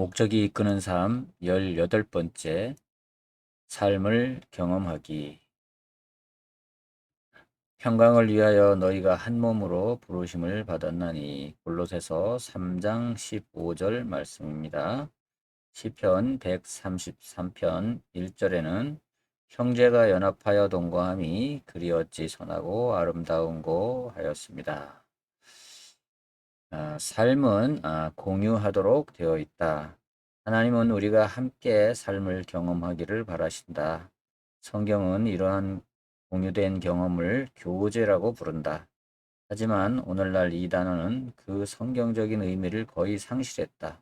목적이 이끄는 삶 18번째 삶을 경험하기. 평강을 위하여 너희가 한 몸으로 부르심을 받았나니. 골로새서 3장 15절 말씀입니다. 시편 133편 1절에는 형제가 연합하여 동거함이 그리 어찌 선하고 아름다운고 하였습니다. 삶은 공유하도록 되어 있다. 하나님은 우리가 함께 삶을 경험하기를 바라신다. 성경은 이러한 공유된 경험을 교제라고 부른다. 하지만 오늘날 이 단어는 그 성경적인 의미를 거의 상실했다.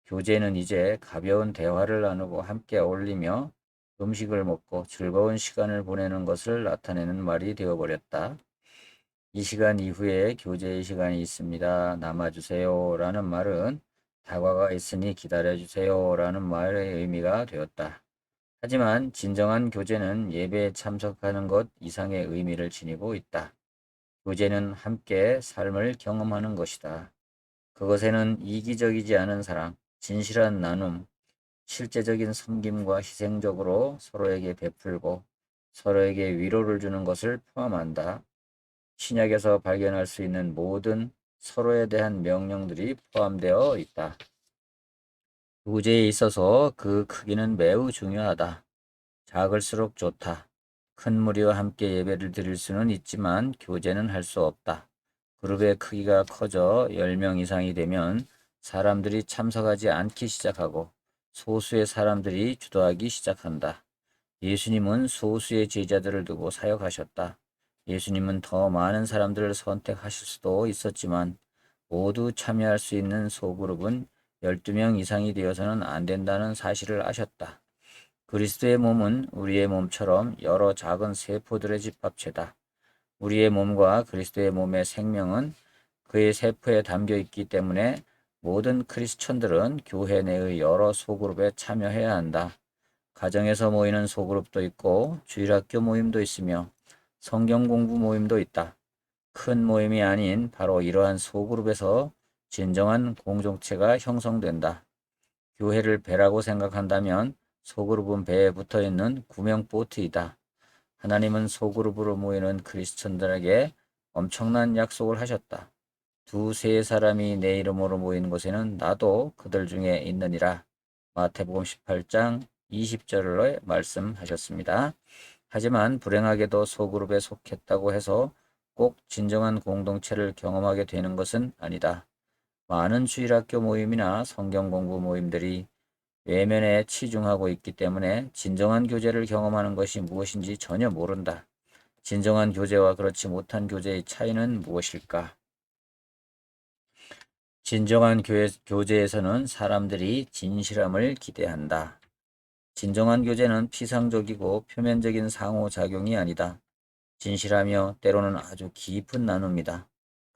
교제는 이제 가벼운 대화를 나누고 함께 어울리며 음식을 먹고 즐거운 시간을 보내는 것을 나타내는 말이 되어버렸다. 이 시간 이후에 교제의 시간이 있습니다. 남아주세요. 라는 말은 다가가 있으니 기다려주세요. 라는 말의 의미가 되었다. 하지만 진정한 교제는 예배에 참석하는 것 이상의 의미를 지니고 있다. 교제는 함께 삶을 경험하는 것이다. 그것에는 이기적이지 않은 사랑, 진실한 나눔, 실제적인 섬김과 희생적으로 서로에게 베풀고 서로에게 위로를 주는 것을 포함한다. 신약에서 발견할 수 있는 모든 서로에 대한 명령들이 포함되어 있다. 교제에 있어서 그 크기는 매우 중요하다. 작을수록 좋다. 큰 무리와 함께 예배를 드릴 수는 있지만 교제는 할 수 없다. 그룹의 크기가 커져 10명 이상이 되면 사람들이 참석하지 않기 시작하고 소수의 사람들이 주도하기 시작한다. 예수님은 소수의 제자들을 두고 사역하셨다. 예수님은 더 많은 사람들을 선택하실 수도 있었지만 모두 참여할 수 있는 소그룹은 12명 이상이 되어서는 안 된다는 사실을 아셨다. 그리스도의 몸은 우리의 몸처럼 여러 작은 세포들의 집합체다. 우리의 몸과 그리스도의 몸의 생명은 그의 세포에 담겨 있기 때문에 모든 크리스천들은 교회 내의 여러 소그룹에 참여해야 한다. 가정에서 모이는 소그룹도 있고 주일학교 모임도 있으며 성경 공부 모임도 있다. 큰 모임이 아닌 바로 이러한 소그룹에서 진정한 공동체가 형성된다. 교회를 배라고 생각한다면 소그룹은 배에 붙어 있는 구명 보트이다. 하나님은 소그룹으로 모이는 크리스천들에게 엄청난 약속을 하셨다. 두세 사람이 내 이름으로 모이는 곳에는 나도 그들 중에 있느니라. 마태복음 18장 20절로 말씀하셨습니다. 하지만 불행하게도 소그룹에 속했다고 해서 꼭 진정한 공동체를 경험하게 되는 것은 아니다. 많은 주일학교 모임이나 성경 공부 모임들이 외면에 치중하고 있기 때문에 진정한 교제를 경험하는 것이 무엇인지 전혀 모른다. 진정한 교제와 그렇지 못한 교제의 차이는 무엇일까? 진정한 교제에서는 사람들이 진실함을 기대한다. 진정한 교제는 피상적이고 표면적인 상호작용이 아니다. 진실하며 때로는 아주 깊은 나눔이다.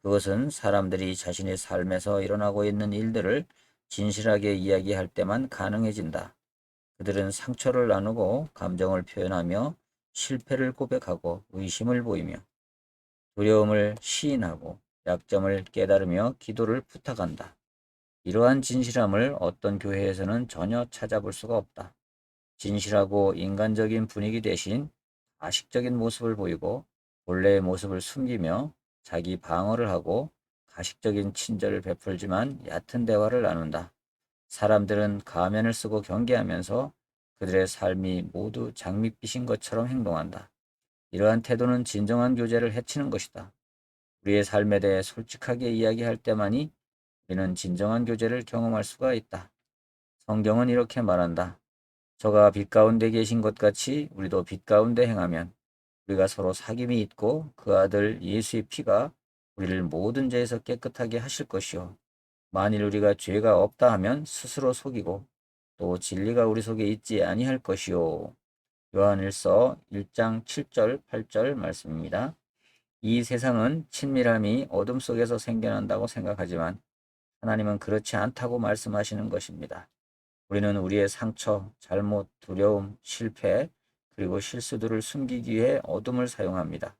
그것은 사람들이 자신의 삶에서 일어나고 있는 일들을 진실하게 이야기할 때만 가능해진다. 그들은 상처를 나누고 감정을 표현하며 실패를 고백하고 의심을 보이며 두려움을 시인하고 약점을 깨달으며 기도를 부탁한다. 이러한 진실함을 어떤 교회에서는 전혀 찾아볼 수가 없다. 진실하고 인간적인 분위기 대신 가식적인 모습을 보이고 본래의 모습을 숨기며 자기 방어를 하고 가식적인 친절을 베풀지만 얕은 대화를 나눈다. 사람들은 가면을 쓰고 경계하면서 그들의 삶이 모두 장밋빛인 것처럼 행동한다. 이러한 태도는 진정한 교제를 해치는 것이다. 우리의 삶에 대해 솔직하게 이야기할 때만이 우리는 진정한 교제를 경험할 수가 있다. 성경은 이렇게 말한다. 저가 빛 가운데 계신 것 같이 우리도 빛 가운데 행하면 우리가 서로 사귐이 있고 그 아들 예수의 피가 우리를 모든 죄에서 깨끗하게 하실 것이요. 만일 우리가 죄가 없다 하면 스스로 속이고 또 진리가 우리 속에 있지 아니할 것이요. 요한일서 1장 7절 8절 말씀입니다. 이 세상은 친밀함이 어둠 속에서 생겨난다고 생각하지만 하나님은 그렇지 않다고 말씀하시는 것입니다. 우리는 우리의 상처, 잘못, 두려움, 실패, 그리고 실수들을 숨기기 위해 어둠을 사용합니다.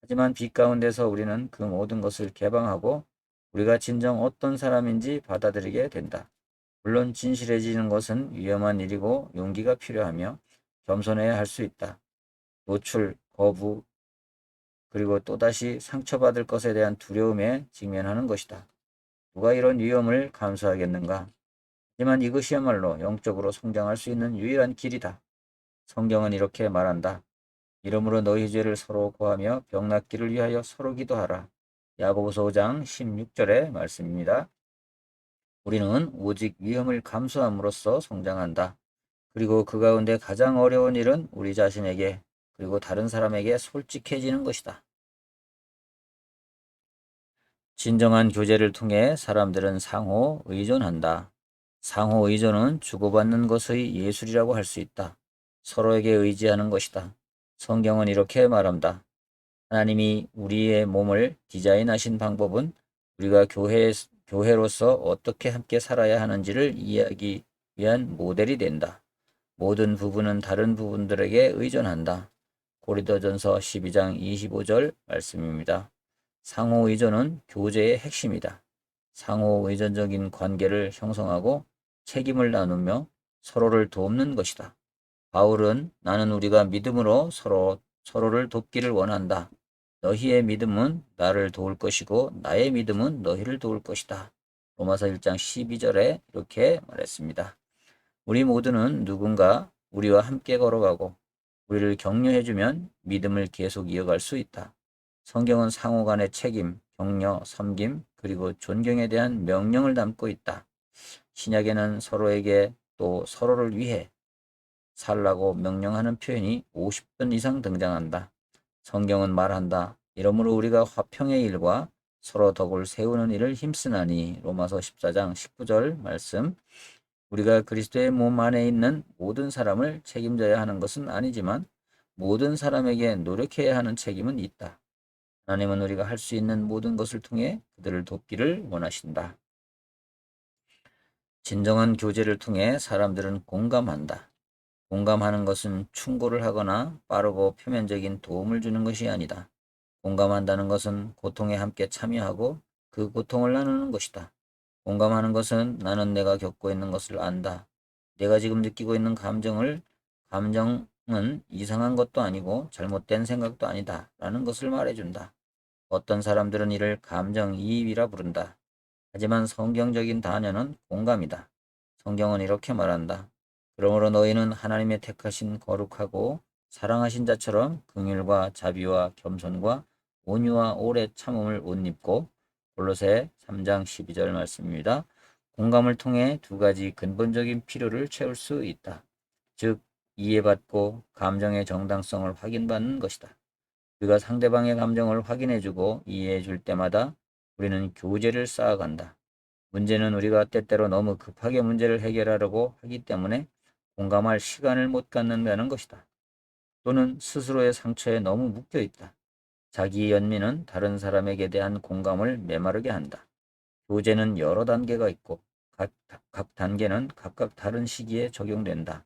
하지만 빛 가운데서 우리는 그 모든 것을 개방하고 우리가 진정 어떤 사람인지 받아들이게 된다. 물론 진실해지는 것은 위험한 일이고 용기가 필요하며 겸손해야 할 수 있다. 노출, 거부, 그리고 또다시 상처받을 것에 대한 두려움에 직면하는 것이다. 누가 이런 위험을 감수하겠는가? 하지만 이것이야말로 영적으로 성장할 수 있는 유일한 길이다. 성경은 이렇게 말한다. 이러므로 너희 죄를 서로 고하며 병 낫기를 위하여 서로 기도하라. 야고보서 5장 16절의 말씀입니다. 우리는 오직 위험을 감수함으로써 성장한다. 그리고 그 가운데 가장 어려운 일은 우리 자신에게 그리고 다른 사람에게 솔직해지는 것이다. 진정한 교제를 통해 사람들은 상호 의존한다. 상호 의존은 주고받는 것의 예술이라고 할 수 있다. 서로에게 의지하는 것이다. 성경은 이렇게 말한다. 하나님이 우리의 몸을 디자인하신 방법은 우리가 교회로서 어떻게 함께 살아야 하는지를 이해하기 위한 모델이 된다. 모든 부분은 다른 부분들에게 의존한다. 고린도전서 12장 25절 말씀입니다. 상호 의존은 교제의 핵심이다. 상호 의존적인 관계를 형성하고 책임을 나누며 서로를 돕는 것이다. 바울은 나는 우리가 믿음으로 서로를 돕기를 원한다. 너희의 믿음은 나를 도울 것이고 나의 믿음은 너희를 도울 것이다. 로마서 1장 12절에 이렇게 말했습니다. 우리 모두는 누군가 우리와 함께 걸어가고 우리를 격려해주면 믿음을 계속 이어갈 수 있다. 성경은 상호 간의 책임, 격려, 섬김, 그리고 존경에 대한 명령을 담고 있다. 신약에는 서로에게 또 서로를 위해 살라고 명령하는 표현이 50번 이상 등장한다. 성경은 말한다. 이러므로 우리가 화평의 일과 서로 덕을 세우는 일을 힘쓰나니 로마서 14장 19절 말씀. 우리가 그리스도의 몸 안에 있는 모든 사람을 책임져야 하는 것은 아니지만 모든 사람에게 노력해야 하는 책임은 있다. 하나님은 우리가 할 수 있는 모든 것을 통해 그들을 돕기를 원하신다. 진정한 교제를 통해 사람들은 공감한다. 공감하는 것은 충고를 하거나 빠르고 표면적인 도움을 주는 것이 아니다. 공감한다는 것은 고통에 함께 참여하고 그 고통을 나누는 것이다. 공감하는 것은 나는 내가 겪고 있는 것을 안다. 내가 지금 느끼고 있는 감정은 이상한 것도 아니고 잘못된 생각도 아니다. 라는 것을 말해준다. 어떤 사람들은 이를 감정이입이라 부른다. 하지만 성경적인 단어는 공감이다. 성경은 이렇게 말한다. 그러므로 너희는 하나님의 택하신 거룩하고 사랑하신 자처럼 긍휼과 자비와 겸손과 온유와 오래 참음을 옷 입고 골로새 3장 12절 말씀입니다. 공감을 통해 두 가지 근본적인 필요를 채울 수 있다. 즉 이해받고 감정의 정당성을 확인받는 것이다. 우리가 상대방의 감정을 확인해주고 이해해줄 때마다 우리는 교제를 쌓아간다. 문제는 우리가 때때로 너무 급하게 문제를 해결하려고 하기 때문에 공감할 시간을 못 갖는다는 것이다. 또는 스스로의 상처에 너무 묶여 있다. 자기 연민은 다른 사람에게 대한 공감을 메마르게 한다. 교제는 여러 단계가 있고 각 단계는 각각 다른 시기에 적용된다.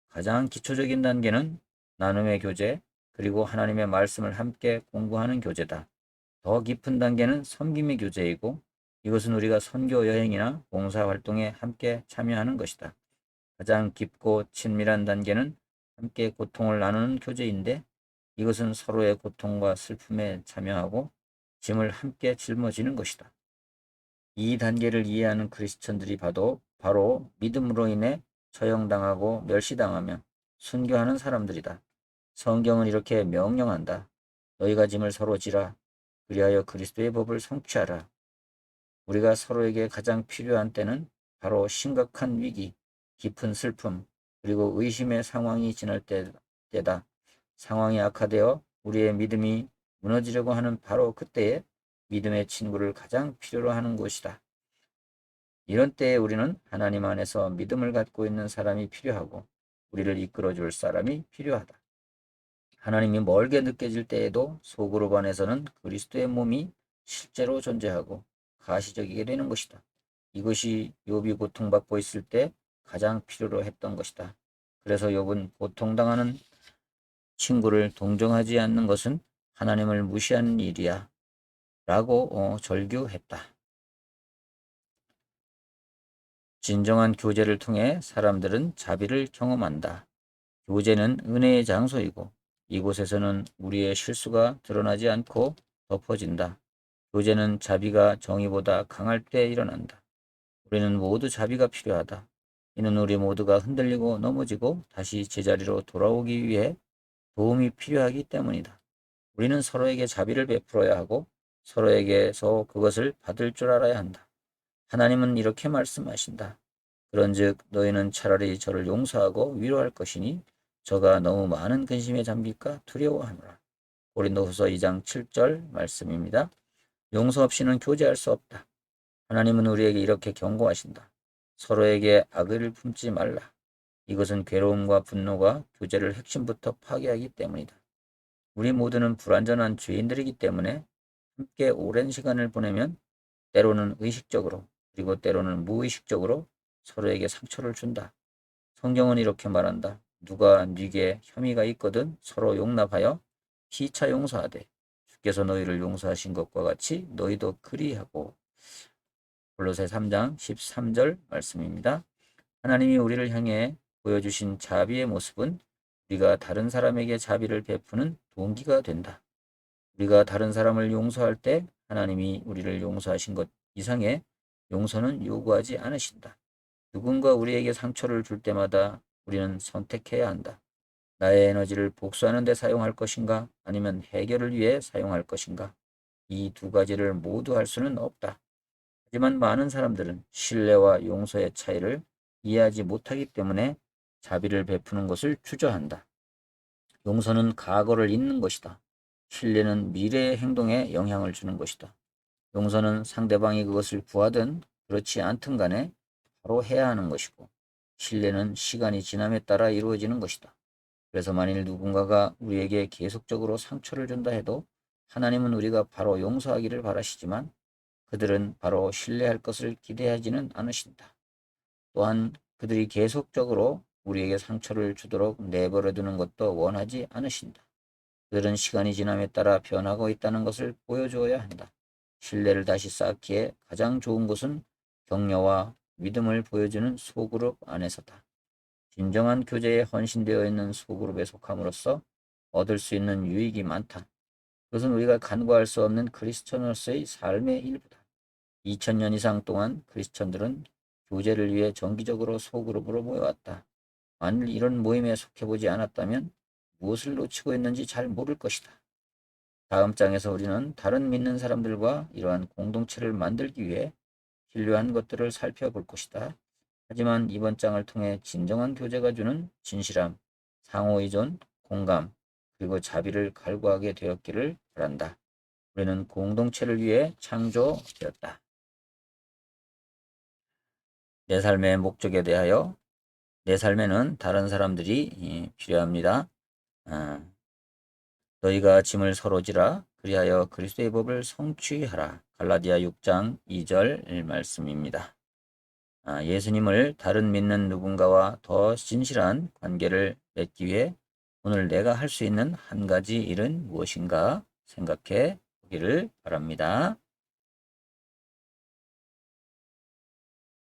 가장 기초적인 단계는 나눔의 교제, 그리고 하나님의 말씀을 함께 공부하는 교제다. 더 깊은 단계는 섬김의 교제이고 이것은 우리가 선교 여행이나 봉사 활동에 함께 참여하는 것이다. 가장 깊고 친밀한 단계는 함께 고통을 나누는 교제인데 이것은 서로의 고통과 슬픔에 참여하고 짐을 함께 짊어지는 것이다. 이 단계를 이해하는 크리스천들이 바로 믿음으로 인해 처형당하고 멸시당하며 순교하는 사람들이다. 성경은 이렇게 명령한다. 너희가 짐을 서로 지라. 그리하여 그리스도의 법을 성취하라. 우리가 서로에게 가장 필요한 때는 바로 심각한 위기, 깊은 슬픔, 그리고 의심의 상황이 지날 때다. 상황이 악화되어 우리의 믿음이 무너지려고 하는 바로 그때에 믿음의 친구를 가장 필요로 하는 것이다. 이런 때에 우리는 하나님 안에서 믿음을 갖고 있는 사람이 필요하고 우리를 이끌어줄 사람이 필요하다. 하나님이 멀게 느껴질 때에도 속으로 반해서는 그리스도의 몸이 실제로 존재하고 가시적이게 되는 것이다. 이것이 욥이 고통받고 있을 때 가장 필요로 했던 것이다. 그래서 욥은 고통당하는 친구를 동정하지 않는 것은 하나님을 무시하는 일이야 라고 절규했다. 진정한 교제를 통해 사람들은 자비를 경험한다. 교제는 은혜의 장소이고 이곳에서는 우리의 실수가 드러나지 않고 덮어진다. 교제는 자비가 정의보다 강할 때 일어난다. 우리는 모두 자비가 필요하다. 이는 우리 모두가 흔들리고 넘어지고 다시 제자리로 돌아오기 위해 도움이 필요하기 때문이다. 우리는 서로에게 자비를 베풀어야 하고 서로에게서 그것을 받을 줄 알아야 한다. 하나님은 이렇게 말씀하신다. 그런즉 너희는 차라리 저를 용서하고 위로할 것이니 저가 너무 많은 근심에 잠길까 두려워하노라. 고린도후서 2장 7절 말씀입니다. 용서 없이는 교제할 수 없다. 하나님은 우리에게 이렇게 경고하신다. 서로에게 악의를 품지 말라. 이것은 괴로움과 분노가 교제를 핵심부터 파괴하기 때문이다. 우리 모두는 불완전한 죄인들이기 때문에 함께 오랜 시간을 보내면 때로는 의식적으로 그리고 때로는 무의식적으로 서로에게 상처를 준다. 성경은 이렇게 말한다. 누가 네게 혐의가 있거든 서로 용납하여 피차 용서하되 주께서 너희를 용서하신 것과 같이 너희도 그리하고. 골로새 3장 13절 말씀입니다. 하나님이 우리를 향해 보여주신 자비의 모습은 우리가 다른 사람에게 자비를 베푸는 동기가 된다. 우리가 다른 사람을 용서할 때 하나님이 우리를 용서하신 것 이상의 용서는 요구하지 않으신다. 누군가 우리에게 상처를 줄 때마다 우리는 선택해야 한다. 나의 에너지를 복수하는 데 사용할 것인가 아니면 해결을 위해 사용할 것인가. 이 두 가지를 모두 할 수는 없다. 하지만 많은 사람들은 신뢰와 용서의 차이를 이해하지 못하기 때문에 자비를 베푸는 것을 주저한다. 용서는 과거를 잊는 것이다. 신뢰는 미래의 행동에 영향을 주는 것이다. 용서는 상대방이 그것을 구하든 그렇지 않든 간에 바로 해야 하는 것이고, 신뢰는 시간이 지남에 따라 이루어지는 것이다. 그래서 만일 누군가가 우리에게 계속적으로 상처를 준다 해도 하나님은 우리가 바로 용서하기를 바라시지만 그들은 바로 신뢰할 것을 기대하지는 않으신다. 또한 그들이 계속적으로 우리에게 상처를 주도록 내버려 두는 것도 원하지 않으신다. 그들은 시간이 지남에 따라 변하고 있다는 것을 보여주어야 한다. 신뢰를 다시 쌓기에 가장 좋은 것은 격려와 믿음을 보여주는 소그룹 안에서다. 진정한 교제에 헌신되어 있는 소그룹에 속함으로써 얻을 수 있는 유익이 많다. 그것은 우리가 간과할 수 없는 크리스천으로서의 삶의 일부다. 2000년 이상 동안 크리스천들은 교제를 위해 정기적으로 소그룹으로 모여왔다. 만일 이런 모임에 속해보지 않았다면 무엇을 놓치고 있는지 잘 모를 것이다. 다음 장에서 우리는 다른 믿는 사람들과 이러한 공동체를 만들기 위해 필요한 것들을 살펴볼 것이다. 하지만 이번 장을 통해 진정한 교제가 주는 진실함, 상호의존, 공감, 그리고 자비를 갈구하게 되었기를 바란다. 우리는 공동체를 위해 창조되었다. 내 삶의 목적에 대하여 내 삶에는 다른 사람들이 필요합니다. 너희가 짐을 서로 지라 그리하여 그리스도의 법을 성취하라. 갈라디아 6장 2절 말씀입니다. 예수님을 다른 믿는 누군가와 더 진실한 관계를 맺기 위해 오늘 내가 할 수 있는 한 가지 일은 무엇인가 생각해 보기를 바랍니다.